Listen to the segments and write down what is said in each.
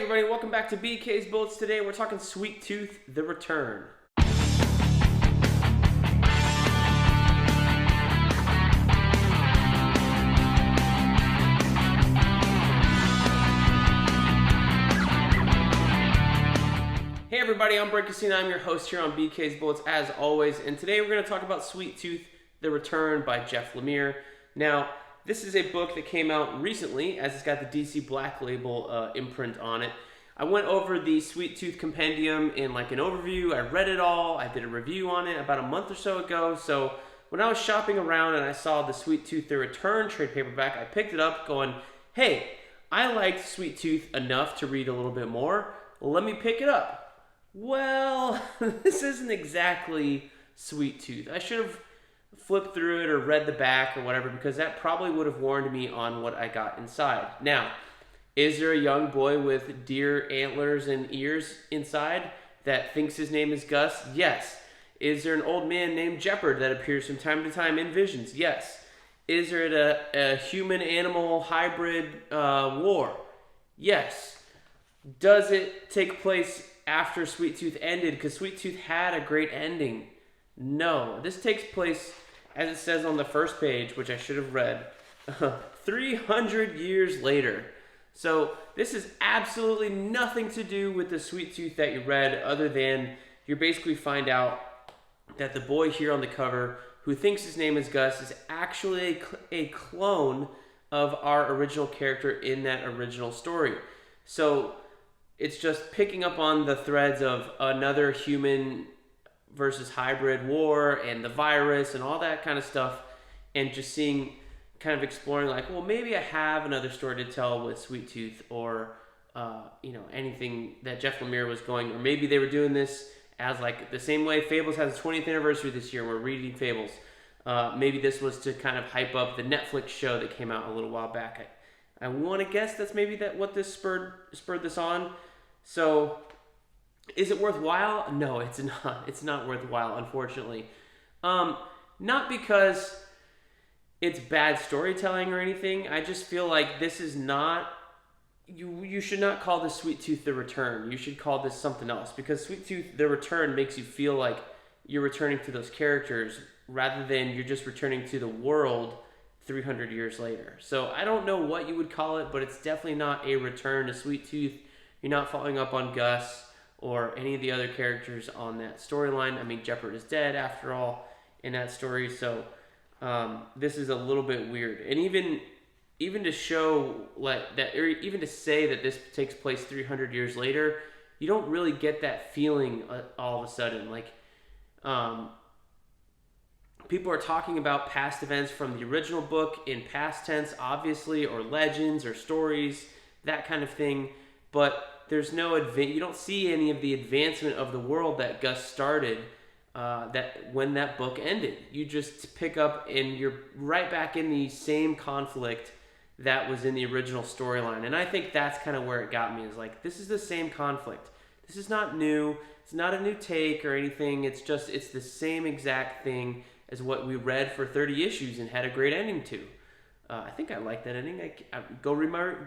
everybody, welcome back to BK's Bullets. Today we're talking Sweet Tooth, The Return. Hey everybody, I'm Brent. I'm your host here on BK's Bullets as always, and today we're going to talk about Sweet Tooth, The Return by Jeff Lemire. Now, this is a book that came out recently, as it's got the DC Black Label imprint on it. I went over the Sweet Tooth Compendium in like an overview. I read it all. I did a review on it about a month or so ago. So when I was shopping around and I saw the Sweet Tooth The Return trade paperback, I picked it up going, hey, I liked Sweet Tooth enough to read a little bit more. Let me pick it up. Well, this isn't exactly Sweet Tooth. I should have flipped through it or read the back or whatever, because that probably would have warned me on what I got inside. Now, is there a young boy with deer antlers and ears inside that thinks his name is Gus? Yes. Is there an old man named Jeopard that appears from time to time in visions? Yes. Is there a human-animal hybrid war? Yes. Does it take place after Sweet Tooth ended? Because Sweet Tooth had a great ending. No. This takes place, as it says on the first page, which I should have read, 300 years later. So this is absolutely nothing to do with the Sweet Tooth that you read, other than you basically find out that the boy here on the cover, who thinks his name is Gus, is actually a clone of our original character in that original story. So it's just picking up on the threads of another human versus hybrid war and the virus and all that kind of stuff, and just seeing, kind of exploring like, well, maybe I have another story to tell with Sweet Tooth, or anything that Jeff Lemire was going, or maybe they were doing this as like the same way Fables has its 20th anniversary this year, and we're reading Fables. Maybe this was to kind of hype up the Netflix show that came out a little while back. I want to guess that's maybe what this spurred this on. So is it worthwhile? No, it's not. It's not worthwhile, unfortunately. Not because it's bad storytelling or anything. I just feel like this is not... You should not call this Sweet Tooth The Return. You should call this something else, because Sweet Tooth The Return makes you feel like you're returning to those characters rather than you're just returning to the world 300 years later. So I don't know what you would call it, but it's definitely not a return to Sweet Tooth. You're not following up on Gus or any of the other characters on that storyline. I mean, Jeopard is dead after all in that story, so this is a little bit weird. And even to show like that, or even to say that this takes place 300 years later, you don't really get that feeling all of a sudden. Like, people are talking about past events from the original book in past tense, obviously, or legends or stories, that kind of thing. But there's no you don't see any of the advancement of the world that Gus started that when that book ended. You just pick up and you're right back in the same conflict that was in the original storyline. And I think that's kind of where it got me, is like, this is the same conflict. This is not new. It's not a new take or anything. It's the same exact thing as what we read for 30 issues and had a great ending to. I think I liked that ending. Go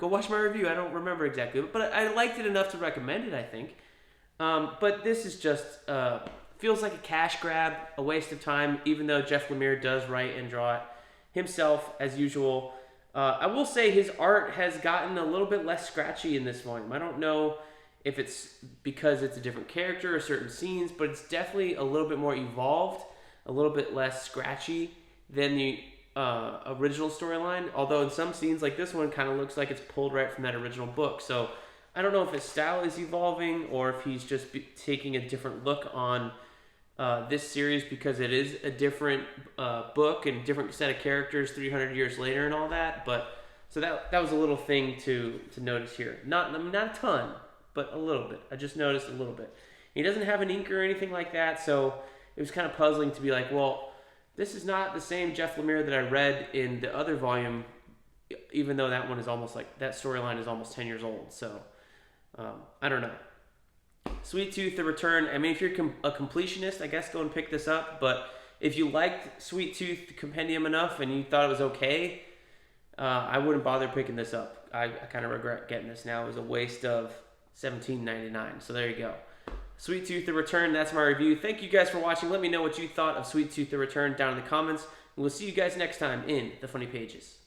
watch my review. I don't remember exactly, but I liked it enough to recommend it, I think. But this is just feels like a cash grab, a waste of time, even though Jeff Lemire does write and draw it himself as usual. I will say his art has gotten a little bit less scratchy in this volume. I don't know if it's because it's a different character or certain scenes, but it's definitely a little bit more evolved, a little bit less scratchy than the original storyline, although in some scenes like this one kind of looks like it's pulled right from that original book. So I don't know if his style is evolving or if he's just taking a different look on this series, because it is a different book and different set of characters 300 years later and all that. But so that was a little thing to notice here. Not a ton, but a little bit. I just noticed a little bit. He doesn't have an ink or anything like that, so it was kind of puzzling to be like, well, this is not the same Jeff Lemire that I read in the other volume, even though that one is almost like, that storyline is almost 10 years old. So, I don't know. Sweet Tooth, The Return. I mean, if you're a completionist, I guess go and pick this up. But if you liked Sweet Tooth Compendium enough and you thought it was okay, I wouldn't bother picking this up. I kind of regret getting this now. It was a waste of $17.99. So there you go. Sweet Tooth: The Return. That's my review. Thank you guys for watching. Let me know what you thought of Sweet Tooth: The Return down in the comments. And we'll see you guys next time in the Funny Pages.